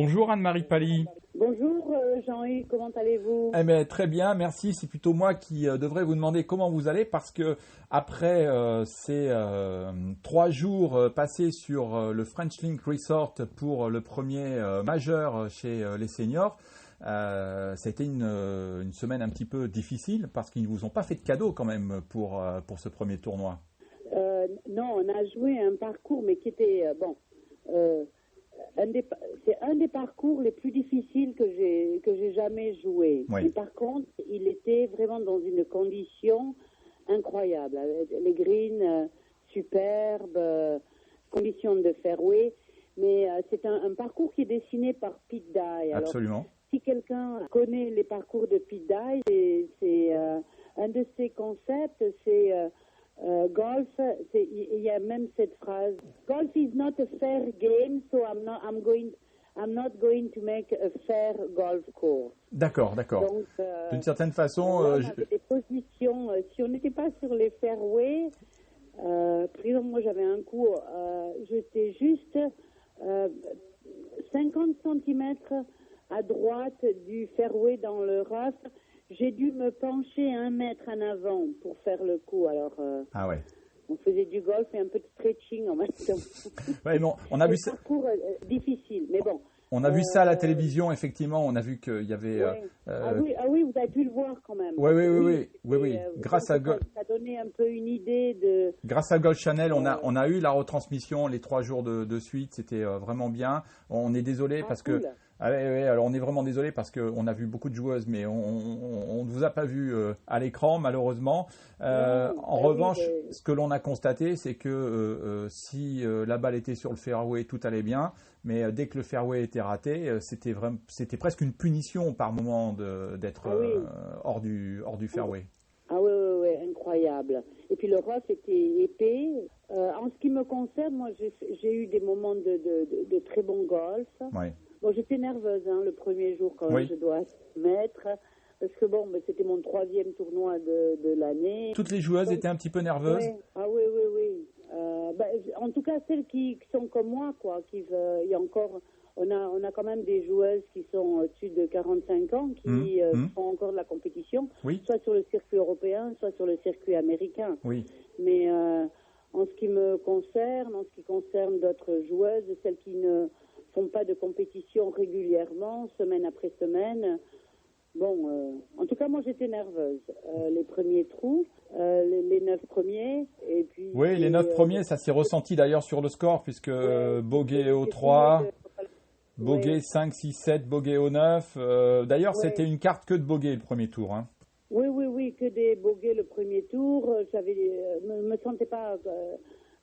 Bonjour Anne-Marie Pally. Bonjour Jean-Yves, comment allez-vous? Eh bien, très bien, merci. C'est plutôt moi qui devrais vous demander comment vous allez parce que après ces 3 jours passés sur le French Link Resort pour le premier majeur chez les seniors, ça a été une semaine un petit peu difficile parce qu'ils ne vous ont pas fait de cadeau quand même pour ce premier tournoi. Non, on a joué un parcours mais qui était c'est un des parcours les plus difficiles que j'ai jamais joué. Oui. Mais par contre, il était vraiment dans une condition incroyable. Les greens superbes, conditions de fairway. Mais c'est un parcours qui est dessiné par Pete Dye. Alors, Absolument. si quelqu'un connaît les parcours de Pete Dye, c'est un de ses concepts, c'est golf, il y a même cette phrase: golf is not a fair game, so I'm not going to make a fair golf course. D'accord. Donc, D'une certaine façon, on avait des positions. Si on n'était pas sur les fairways, par exemple, moi j'avais un coup, j'étais juste 50 cm à droite du fairway dans le rough. J'ai dû me pencher 1 mètre en avant pour faire le coup. Alors, ah ouais. on faisait du golf et un peu de stretching en même temps. Ouais, bon, on a vu ça. Parcours difficile, mais bon. On a vu ça à la télévision, effectivement. On a vu qu'il y avait. Ah oui, vous avez pu le voir quand même. Oui. Grâce à ça donnait un peu une idée de. Grâce à Golf Channel, on a eu la retransmission les 3 jours de suite. C'était vraiment bien. On est désolé parce cool. que. Ah oui, alors on est vraiment désolé parce qu'on a vu beaucoup de joueuses, mais on ne vous a pas vu à l'écran, malheureusement. En revanche, ce que l'on a constaté, c'est que si la balle était sur le fairway, tout allait bien. Mais dès que le fairway était raté, c'était presque une punition par moment d'être hors du fairway. Ah oui, incroyable. Et puis le rough était épais. En ce qui me concerne, moi, j'ai eu des moments de très bon golf. Ouais. Bon, j'étais nerveuse le premier jour quand même, je dois admettre, parce que c'était mon 3e tournoi de l'année. Toutes les joueuses étaient un petit peu nerveuses. Ouais. Ah oui. En tout cas, celles qui sont comme moi, quoi, il y a encore, on a quand même des joueuses qui sont au-dessus de 45 ans qui font encore de la compétition, soit sur le circuit européen, soit sur le circuit américain. Oui. Mais en ce qui me concerne, en ce qui concerne d'autres joueuses, celles qui ne font pas de compétition régulièrement, semaine après semaine. En tout cas, moi, j'étais nerveuse. Les premiers trous, les 9 premiers, et puis... Oui, les 9 premiers, ça s'est ressenti d'ailleurs sur le score, puisque bogey au 3, bogey 5, 6, 7, bogey au 9. D'ailleurs, c'était une carte que de bogey le premier tour. Hein. Oui, que des bogeys le premier tour. Me sentais pas...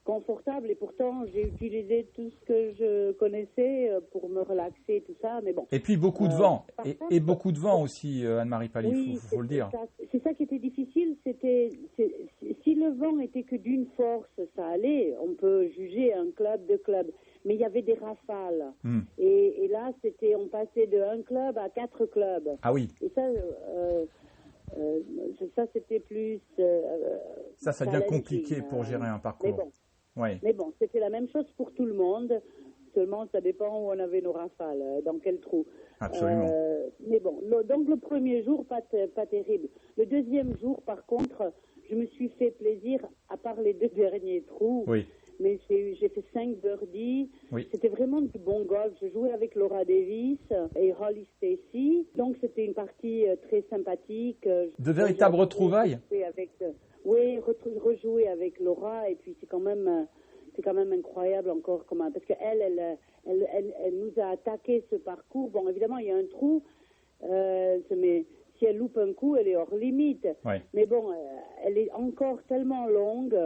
confortable, et pourtant j'ai utilisé tout ce que je connaissais pour me relaxer, tout ça, mais bon. Et puis beaucoup de vent, et beaucoup de vent aussi, Anne-Marie Pally, oui, faut le dire. C'est ça qui était difficile, si le vent était que d'une force, ça allait, on peut juger un club, 2 clubs, mais il y avait des rafales, et là on passait de 1 club à 4 clubs. Ah oui. Et ça c'était plus... ça devient compliqué pour gérer un parcours. Mais bon, c'était la même chose pour tout le monde. Seulement, ça dépend où on avait nos rafales, dans quel trou. Absolument. Mais bon, donc le premier jour, pas terrible. Le deuxième jour, par contre, je me suis fait plaisir, à part les 2 derniers trous. Oui. Mais j'ai fait 5 birdies. Oui. C'était vraiment du bon golf. Je jouais avec Laura Davis et Holly Stacy. Donc, c'était une partie très sympathique. De véritables retrouvailles. Oui, rejouer avec Laura, et puis c'est quand même incroyable encore parce que elle nous a attaqué ce parcours. Bon, évidemment, il y a un trou, mais si elle loupe un coup, elle est hors limite. Ouais. Mais bon, elle est encore tellement longue.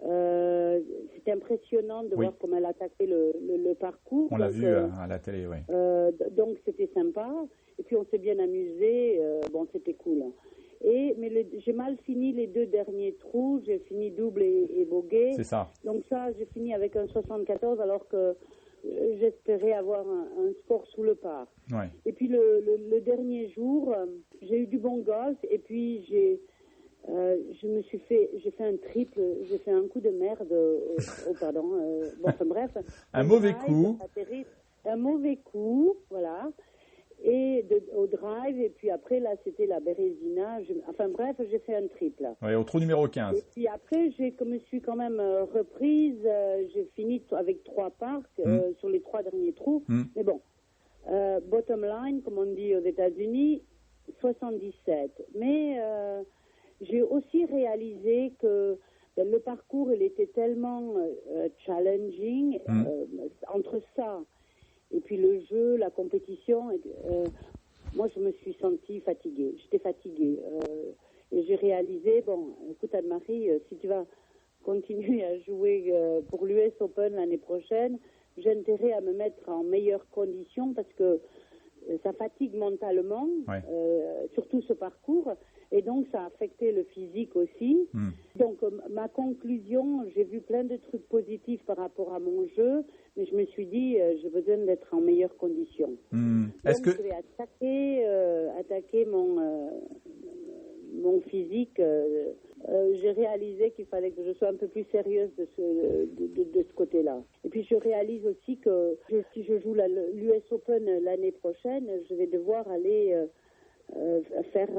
C'est impressionnant de voir comment elle attaquait le parcours. On l'a vu à la télé, oui. Donc c'était sympa, et puis on s'est bien amusé. C'était cool. Mais j'ai mal fini les 2 derniers trous, j'ai fini double et bogey. C'est ça. Donc ça, j'ai fini avec un 74 alors que j'espérais avoir un score sous le par. Ouais. Et puis le dernier jour, j'ai eu du bon golf, et puis j'ai fait un triple, j'ai fait un coup de merde, bref. Un mauvais coup. un mauvais coup, voilà. Et au drive, et puis après, là, c'était la Bérésina. Enfin bref, j'ai fait un triple. Oui, au trou numéro 15. Et puis après, je me suis quand même reprise. J'ai fini avec 3 parcs sur les 3 derniers trous. Mais bon, bottom line, comme on dit aux États-Unis, 77. Mais j'ai aussi réalisé que le parcours, il était tellement challenging. Entre ça et puis le jeu, la compétition, moi je me suis sentie fatiguée. J'étais fatiguée. Et j'ai réalisé, bon, écoute Anne-Marie, si tu vas continuer à jouer pour l'US Open l'année prochaine, j'ai intérêt à me mettre en meilleures conditions parce que ça fatigue mentalement, surtout ce parcours. Et donc, ça a affecté le physique aussi. Donc, ma conclusion, j'ai vu plein de trucs positifs par rapport à mon jeu, mais je me suis dit, j'ai besoin d'être en meilleures conditions. Donc, je vais attaquer mon physique. J'ai réalisé qu'il fallait que je sois un peu plus sérieuse de ce côté-là. Et puis, je réalise aussi que si je joue l'US Open l'année prochaine, je vais devoir aller... faire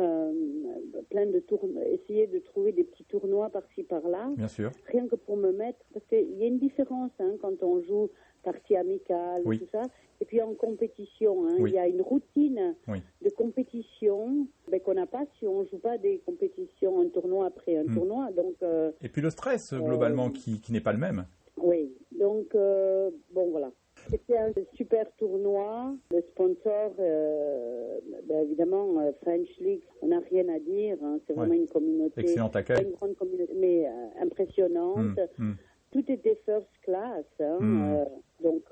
plein de tournois, essayer de trouver des petits tournois par-ci par-là. Bien sûr. Rien que pour me mettre, parce qu'il y a une différence quand on joue partie amicale, tout ça, et puis en compétition. Il y a une routine de compétition qu'on n'a pas si on ne joue pas des compétitions, un tournoi après un tournoi. Donc, et puis le stress, globalement, qui n'est pas le même. Oui, donc, bon, voilà. C'était un super tournoi. Le sponsor, évidemment, French League, on n'a rien à dire. C'est vraiment une communauté. Excellent accueil. Une grande communauté, mais impressionnante. Tout était first class. Donc,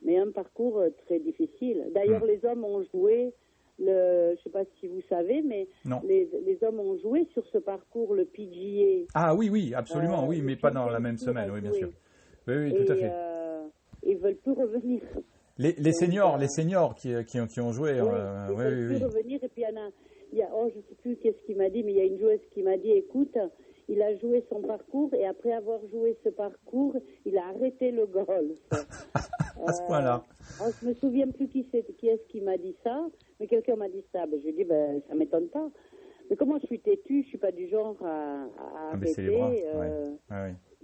mais un parcours très difficile. D'ailleurs, les hommes ont joué, je ne sais pas si vous savez, mais les hommes ont joué sur ce parcours, le PGA. Ah oui, absolument, oui, mais pas dans la même semaine, oui, bien sûr. Oui, tout à fait. Ils veulent plus revenir. Les seniors qui ont joué. Ils veulent plus revenir. Et puis je ne sais plus qu'est-ce qu'il m'a dit, mais il y a une joueuse qui m'a dit, écoute, il a joué son parcours et après avoir joué ce parcours, il a arrêté le golf. À ce point-là. Je ne me souviens plus qui est-ce qui m'a dit ça, mais quelqu'un m'a dit ça. Je lui ai dit, ça ne m'étonne pas. Mais comment je suis têtue, je ne suis pas du genre à arrêter. C'est les bras.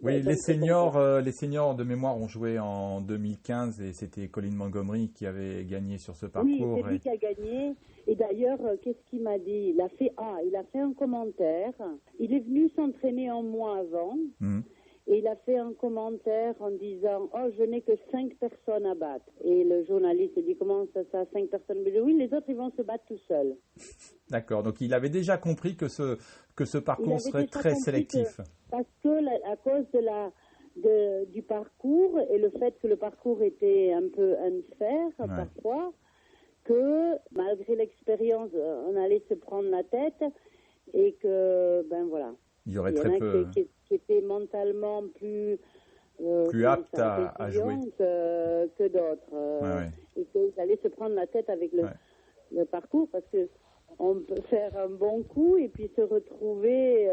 Oui, les seniors de mémoire ont joué en 2015 et c'était Colin Montgomery qui avait gagné sur ce parcours. Oui, c'est lui qui a gagné. Et d'ailleurs, qu'est-ce qu'il m'a dit ? Il a fait un commentaire. Il est venu s'entraîner un mois avant et il a fait un commentaire en disant « Oh, je n'ai que 5 personnes à battre ». Et le journaliste dit « Comment ça, 5 personnes ?» Il dit « Oui, les autres, ils vont se battre tout seuls ». D'accord, donc il avait déjà compris que ce parcours serait très sélectif. Parce que à cause du parcours et le fait que le parcours était un peu unfair parfois, que malgré l'expérience, on allait se prendre la tête et que, voilà. Il y aurait très peu... qui étaient mentalement plus aptes à jouer que d'autres. Et qu'ils allaient se prendre la tête avec le parcours parce que on peut faire un bon coup et puis se retrouver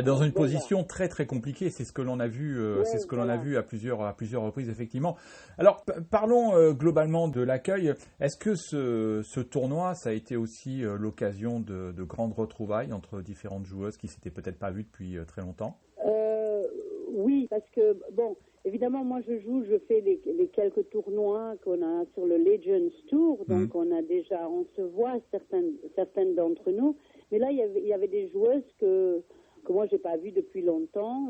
dans une position très très compliquée. C'est ce que l'on a vu, a vu à plusieurs reprises effectivement. Alors parlons globalement de l'accueil. Est-ce que ce tournoi, ça a été aussi l'occasion de grandes retrouvailles entre différentes joueuses qui s'étaient peut-être pas vues depuis très longtemps? Oui, parce que évidemment, moi je fais les quelques tournois qu'on a sur le Legends Tour, donc on se voit certaines d'entre nous, mais là il y avait des joueuses que moi j'ai pas vues depuis longtemps,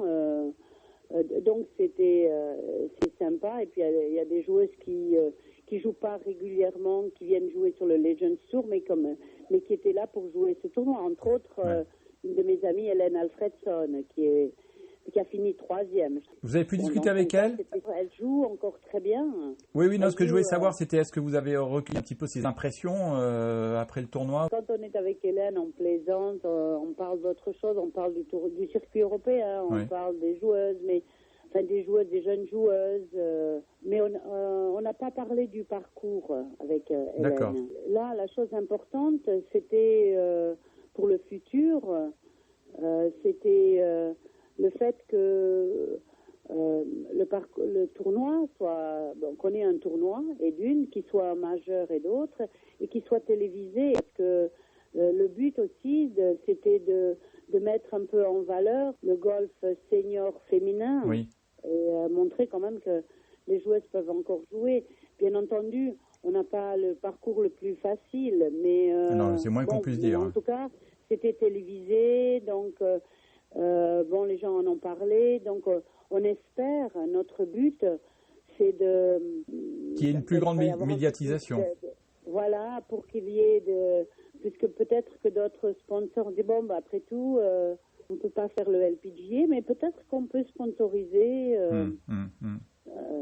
donc c'est sympa, et puis il y a des joueuses qui jouent pas régulièrement, qui viennent jouer sur le Legends Tour, mais qui étaient là pour jouer ce tournoi, entre autres une de mes amies, Hélène Alfredson, qui a fini 3e. Vous avez pu discuter avec elle ? Elle joue encore très bien. Oui, ce que je voulais savoir, c'était est-ce que vous avez recueilli un petit peu ses impressions après le tournoi ? Quand on est avec Hélène, on plaisante, on parle d'autre chose, on parle du circuit européen, on parle des joueuses, des jeunes joueuses, mais on n'a pas parlé du parcours avec Hélène. D'accord. Là, la chose importante, c'était pour le futur, c'était... le fait que le tournoi soit, qu'on ait un tournoi et qui soit majeur et d'autres, et qui soit télévisé. Parce que le but aussi, c'était de mettre un peu en valeur le golf senior féminin. Oui. Et montrer quand même que les joueuses peuvent encore jouer. Bien entendu, on n'a pas le parcours le plus facile, mais non, c'est moins qu'on puisse dire. En tout cas, c'était télévisé, donc les gens en ont parlé, donc on espère. Notre but, c'est qu'il y ait une plus grande médiatisation. Voilà, pour qu'il y ait puisque peut-être que d'autres sponsors disent après tout. On ne peut pas faire le LPGA, mais peut-être qu'on peut sponsoriser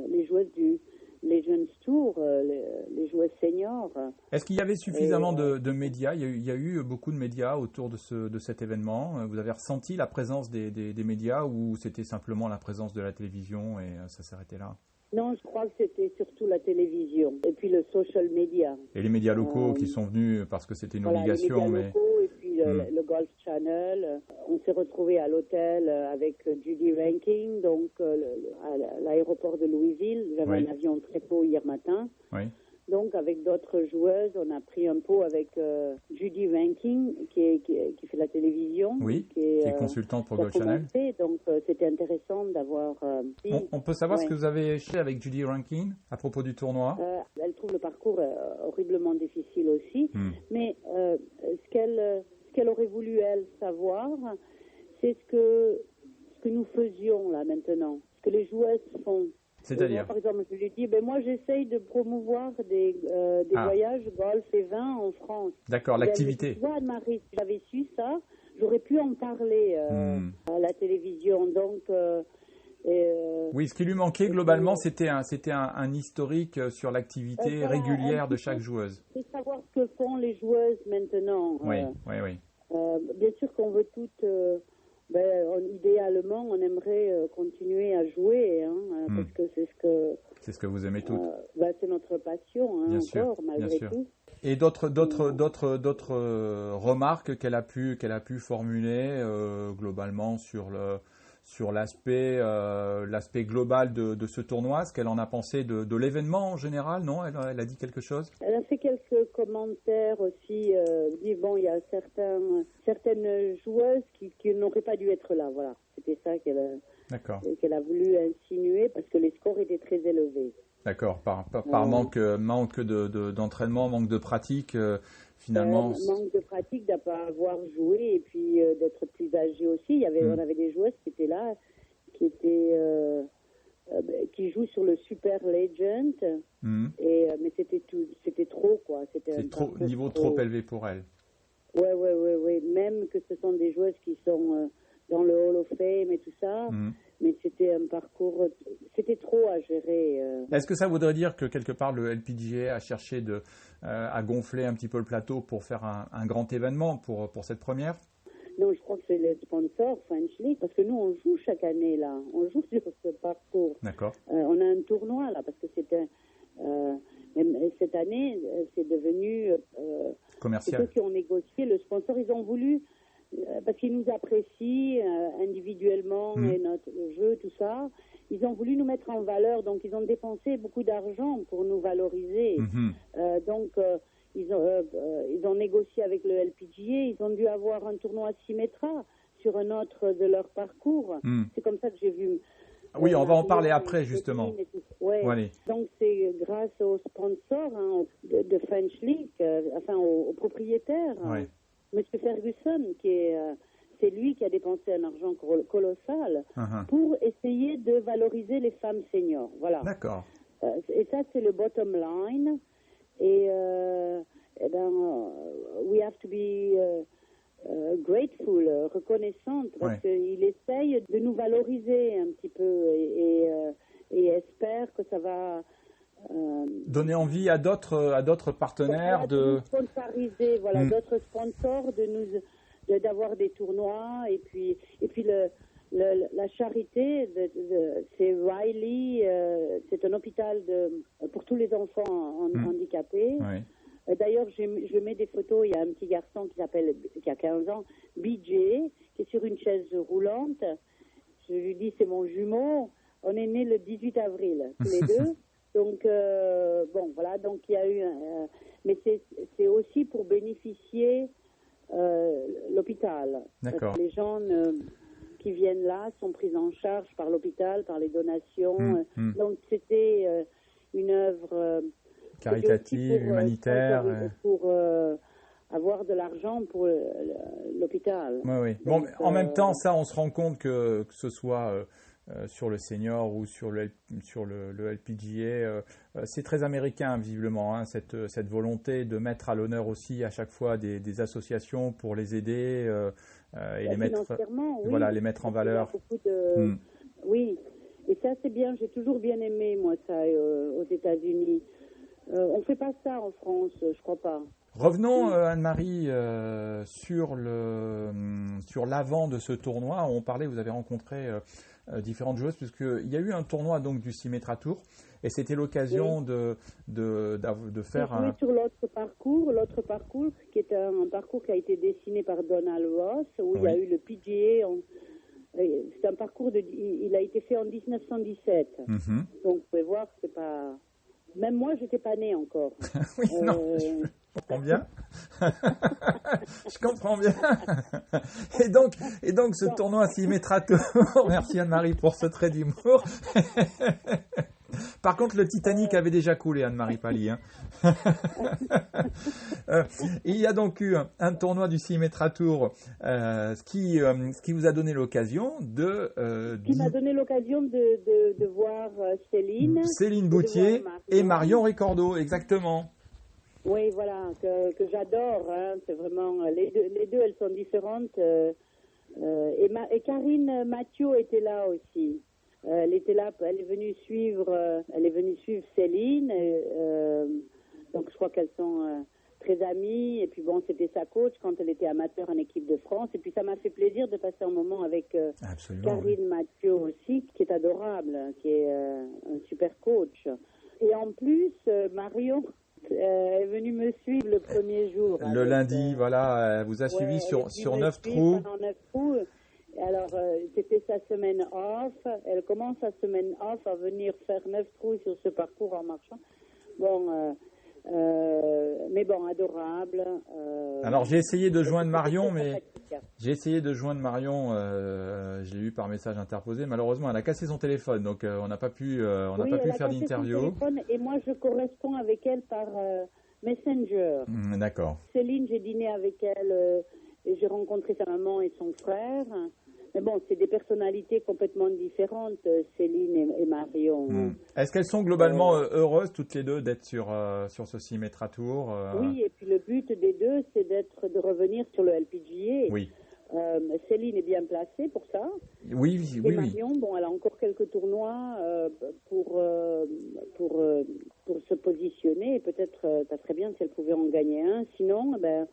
les joueuses du Legends Tour, les joueuses seniors. Est-ce qu'il y avait suffisamment de médias? Il y a eu beaucoup de médias autour de cet événement. Vous avez ressenti la présence des médias ou c'était simplement la présence de la télévision et ça s'arrêtait là? Non, je crois que c'était surtout la télévision et puis le social media. Et les médias locaux qui sont venus parce que c'était une obligation. Les médias locaux et puis le Golf Channel. On s'est retrouvés à l'hôtel avec Judy Rankin, donc à l'aéroport de Louisville. J'avais un avion très tôt hier matin. Oui. Donc, avec d'autres joueuses, on a pris un pot avec Judy Rankin, qui fait la télévision. Oui, qui est consultante pour Golf Channel. Donc, c'était intéressant d'avoir... on peut savoir ce que vous avez fait avec Judy Rankin à propos du tournoi? Elle trouve le parcours horriblement difficile aussi. Mais ce qu'elle aurait voulu, elle, savoir, c'est ce que nous faisions là maintenant, ce que les joueuses font. C'est-à-dire, par exemple, je lui dis, moi j'essaye de promouvoir des voyages golf et vin en France. D'accord, l'activité. Tu vois, Anne-Marie, si j'avais su ça, j'aurais pu en parler à la télévision. Donc, oui, ce qui lui manquait globalement, c'était un historique sur l'activité régulière de chaque joueuse. C'est savoir ce que font les joueuses maintenant. Oui. Bien sûr qu'on veut toutes... idéalement, on aimerait continuer à jouer, parce que c'est ce que vous aimez toutes. C'est notre passion, bien encore, sûr, malgré tout. Et d'autres remarques qu'elle a pu formuler globalement sur l'aspect global de ce tournoi, ce qu'elle en a pensé de l'événement en général, non? Elle a dit quelque chose? Elle a fait quelques commentaires aussi. Il y a certaines joueuses qui n'auraient pas dû être là. Voilà, c'était ça qu'elle a voulu insinuer parce que les scores étaient très élevés. D'accord, par manque d'entraînement, manque de pratique, finalement. Manque de pratique, de ne pas avoir joué et puis d'être plus âgé aussi. On avait des joueuses qui étaient là, qui jouent sur le Super Legend, mais c'était trop, quoi. C'était un niveau trop élevé pour elles. Ouais. Même que ce sont des joueuses qui sont dans le Hall of Fame et tout ça. Mais c'était un parcours, c'était trop à gérer. Est-ce que ça voudrait dire que quelque part le LPGA a cherché à gonfler un petit peu le plateau pour faire un grand événement pour cette première? Non, je crois que c'est les sponsors French League, parce que nous on joue chaque année là, on joue sur ce parcours. D'accord. On a un tournoi là, parce que cette année c'est devenu commercial. C'est eux qui ont négocié le sponsor, ils ont voulu. Parce qu'ils nous apprécient individuellement et notre jeu, tout ça. Ils ont voulu nous mettre en valeur, donc ils ont dépensé beaucoup d'argent pour nous valoriser. Donc ils ont négocié avec le LPGA, ils ont dû avoir un tournoi à Symetra sur un autre de leur parcours. C'est comme ça que j'ai vu. Oui, on va en parler après, justement. Ouais. Donc, c'est grâce aux sponsors de French League, aux propriétaires. Ouais. Monsieur Ferguson, c'est lui qui a dépensé un argent colossal pour essayer de valoriser les femmes seniors. Voilà. D'accord. Et ça, c'est le bottom line. Et we have to be grateful, reconnaissante, parce qu'il essaye de nous valoriser un petit peu et espère que ça va... donner envie à d'autres partenaires de sponsoriser, d'autres sponsors d'avoir des tournois et puis la charité c'est Riley, c'est un hôpital pour tous les enfants handicapés. Oui. D'ailleurs, je mets des photos. Il y a un petit garçon qui a 15 ans, BJ, qui est sur une chaise roulante. Je lui dis c'est mon jumeau. on est nés le 18 avril, tous les deux. Donc, bon, voilà, donc il y a eu... mais c'est aussi pour bénéficier l'hôpital. D'accord. Les gens qui viennent là sont pris en charge par l'hôpital, par les donations. Donc, c'était une œuvre... caritative, humanitaire. Pour avoir de l'argent pour l'hôpital. Oui, oui. Bon, donc, en même temps, ça, on se rend compte que ce soit sur le senior ou sur le LPGA, c'est très américain, visiblement, hein, cette volonté de mettre à l'honneur aussi à chaque fois des associations pour les aider et les mettre, voilà, les mettre en valeur. Oui, et ça, c'est bien. J'ai toujours bien aimé, moi, ça, aux États-Unis. On ne fait pas ça en France, je crois pas. Revenons, Anne-Marie, sur l'avant de ce tournoi. On parlait, vous avez rencontré différentes joueuses, puisqu'il y a eu un tournoi donc, du Symetra Tour, et c'était l'occasion de faire un... sur l'autre parcours, qui est un parcours qui a été dessiné par Donald Ross, où il y a eu le PGA. C'est un parcours, il a été fait en 1917. Donc, vous pouvez voir, c'est pas... Même moi, j'étais pas née encore. Oui, non, je comprends bien. Je comprends bien. Et donc ce tournoi Symetra Tour, merci Anne-Marie pour ce trait d'humour. Par contre, le Titanic avait déjà coulé, Anne-Marie Pally. Hein. Il y a donc eu un tournoi du Symetra Tour, ce qui vous a donné l'occasion qui m'a donné l'occasion de voir Céline Boutier et Marion Ricordo, exactement. Oui, voilà, que j'adore. Hein. C'est vraiment les deux, elles sont différentes. Et Karine Mathieu était là aussi. Elle était là, elle est venue suivre Céline. Donc je crois qu'elles sont très amies. Et puis bon, c'était sa coach quand elle était amateur en équipe de France. Et puis ça m'a fait plaisir de passer un moment avec Karine Mathieu aussi, qui est adorable, qui est un super coach. Et en plus, Marion est venue me suivre le premier jour. Le lundi, voilà, elle vous a suivi sur 9 trous. Pendant 9 trous. Alors, c'était sa semaine off. Elle commence sa semaine off à venir faire 9 trous sur ce parcours en marchant. Bon, mais bon, adorable. Alors, j'ai essayé de joindre Marion, mais je l'ai eu par message interposé. Malheureusement, elle a cassé son téléphone, donc on n'a pas pu faire d'interview. Et moi, je corresponds avec elle par Messenger. D'accord. Céline, j'ai dîné avec elle et j'ai rencontré sa maman et son frère. Mais bon, c'est des personnalités complètement différentes, Céline et Marion. Est-ce qu'elles sont globalement heureuses toutes les deux d'être sur ce Symetra Tour Oui, et puis le but des deux, c'est de revenir sur le LPGA. Oui. Céline est bien placée pour ça. Oui. Et Marion, bon, elle a encore quelques tournois pour se positionner. Et peut-être, ça serait bien si elle pouvait en gagner un. Sinon, il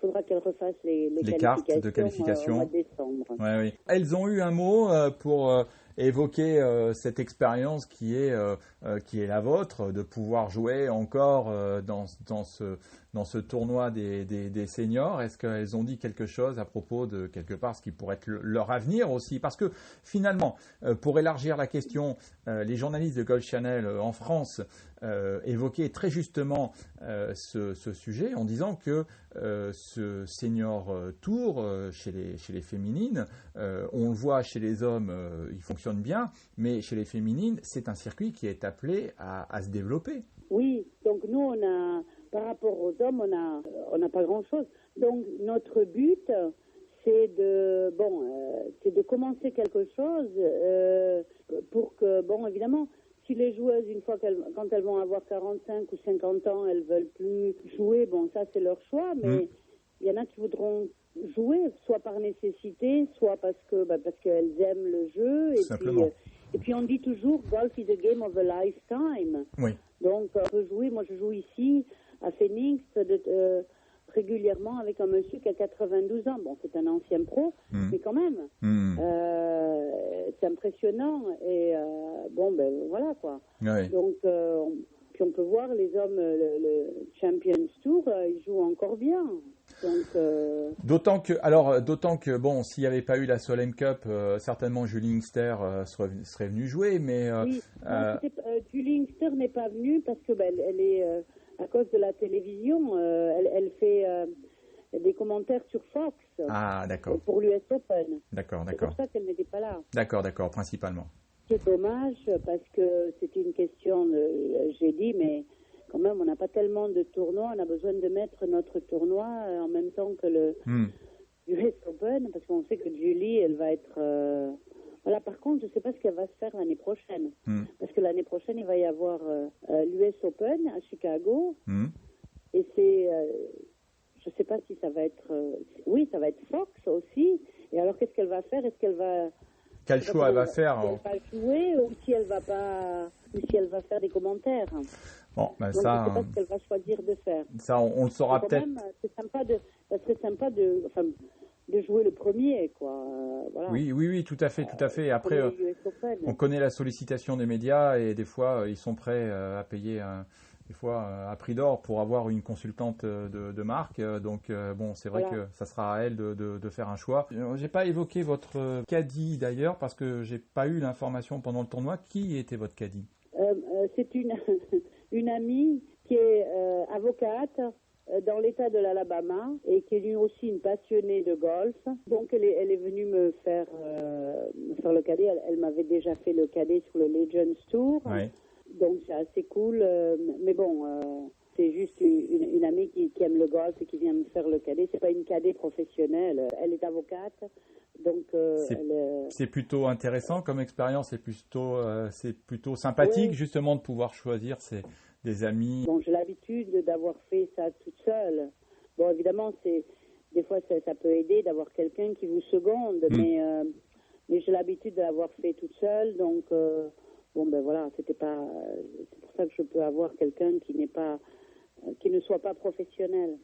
faudra qu'elle refasse les cartes de qualification au mois de décembre. Oui. Elles ont eu un mot pour évoquer cette expérience qui est la vôtre, de pouvoir jouer encore dans ce tournoi des seniors. Est-ce qu'elles ont dit quelque chose à propos de quelque part ce qui pourrait être leur avenir aussi? Parce que finalement, pour élargir la question, les journalistes de Golf Channel en France évoquaient très justement ce sujet en disant que ce senior tour chez les féminines, on le voit chez les hommes, il fonctionne bien, mais chez les féminines, c'est un circuit qui est appelé à se développer. Oui, donc nous, par rapport aux hommes, on n'a pas grand-chose. Donc notre but, c'est de commencer quelque chose pour que, bon, évidemment, si les joueuses, une fois quand elles vont avoir 45 ou 50 ans, elles veulent plus jouer, bon, ça c'est leur choix, mais il y en a qui voudront jouer, soit par nécessité, soit parce qu'elles aiment le jeu. Et puis on dit toujours, golf is a game of a lifetime. Oui. Donc on peut jouer, moi je joue ici à Phoenix régulièrement avec un monsieur qui a 92 ans. Bon, c'est un ancien pro, mais quand même, c'est impressionnant. Et voilà quoi. Oui. Donc, puis on peut voir les hommes, le Champions Tour, ils jouent encore bien. Donc, d'autant que bon, s'il n'y avait pas eu la Solheim Cup, certainement Julie Inkster serait venue jouer, mais oui, Julie Inkster n'est pas venue parce que elle est à cause de la télévision, elle fait des commentaires sur Fox. Ah, d'accord. Pour l'US Open. D'accord. C'est pour ça qu'elle n'était pas là. D'accord, principalement. C'est dommage parce que c'était une question, j'ai dit, mais quand même, on n'a pas tellement de tournois, on a besoin de mettre notre tournoi en même temps que le US Open, parce qu'on sait que Julie, elle va être... Voilà, par contre, je ne sais pas ce qu'elle va se faire l'année prochaine. Parce que l'année prochaine, il va y avoir l'US Open à Chicago. Et c'est... je ne sais pas si ça va être... oui, ça va être Fox aussi. Et alors, qu'est-ce qu'elle va faire? Est-ce qu'elle va... Quel choix elle va faire? Si elle va jouer ou si elle va pas... Ou si elle va faire des commentaires. Bon, donc, je ne sais pas ce qu'elle va choisir de faire. Ça, on le saura peut-être. Ça serait sympa de jouer le premier, quoi. Voilà. Oui, tout à fait. Après, on connaît la sollicitation des médias et des fois, ils sont prêts à payer des fois à prix d'or pour avoir une consultante de marque. Donc, bon, c'est vrai que ça sera à elle de faire un choix. J'ai pas évoqué votre caddie d'ailleurs parce que j'ai pas eu l'information pendant le tournoi. Qui était votre caddie? C'est une amie qui est avocate dans l'État de l'Alabama et qui est aussi une passionnée de golf. Donc elle est venue me faire le cadet. Elle m'avait déjà fait le cadet sur le Legends Tour. Ouais. Donc c'est assez cool. Mais bon, c'est juste une amie qui aime le golf et qui vient me faire le cadet. C'est pas une cadet professionnelle. Elle est avocate. Donc c'est plutôt intéressant comme expérience. C'est plutôt sympathique justement de pouvoir choisir des amis. Bon, j'ai l'habitude d'avoir fait ça toute seule. Bon, évidemment, des fois ça peut aider d'avoir quelqu'un qui vous seconde, mais j'ai l'habitude de l'avoir fait toute seule. Donc bon, ben voilà, c'est pour ça que je peux avoir quelqu'un qui ne soit pas professionnel.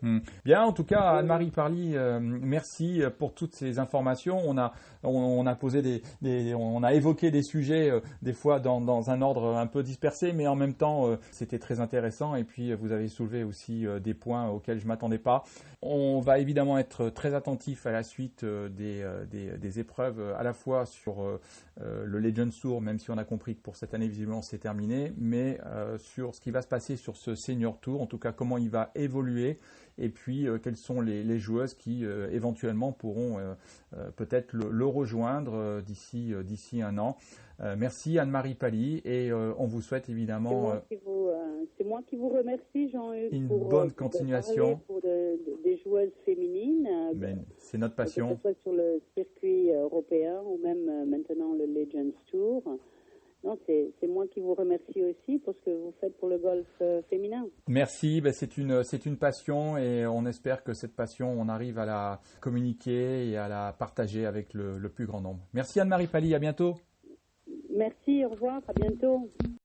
Bien, en tout cas, Anne-Marie Parly, merci pour toutes ces informations. On a posé on a évoqué des sujets des fois dans un ordre un peu dispersé, mais en même temps, c'était très intéressant. Et puis, vous avez soulevé aussi des points auxquels je m'attendais pas. On va évidemment être très attentif à la suite des épreuves, à la fois sur le Legends Tour, même si on a compris que pour cette année, visiblement, c'est terminé, mais sur ce qui va se passer sur ce Senior Tour, en tout cas comment il va évoluer et puis quelles sont les joueuses qui éventuellement pourront peut-être le rejoindre d'ici un an. Merci Anne-Marie Parly et on vous souhaite évidemment c'est moi qui vous remercie Jean-Hugues une pour bonne continuation pour des joueuses féminines. C'est notre passion. Que ce soit sur le circuit européen ou même maintenant le Legends Tour. Non, c'est moi qui vous remercie aussi pour ce que vous faites pour le golf féminin. Merci, c'est une passion et on espère que cette passion, on arrive à la communiquer et à la partager avec le plus grand nombre. Merci Anne-Marie Parly, à bientôt. Merci, au revoir, à bientôt.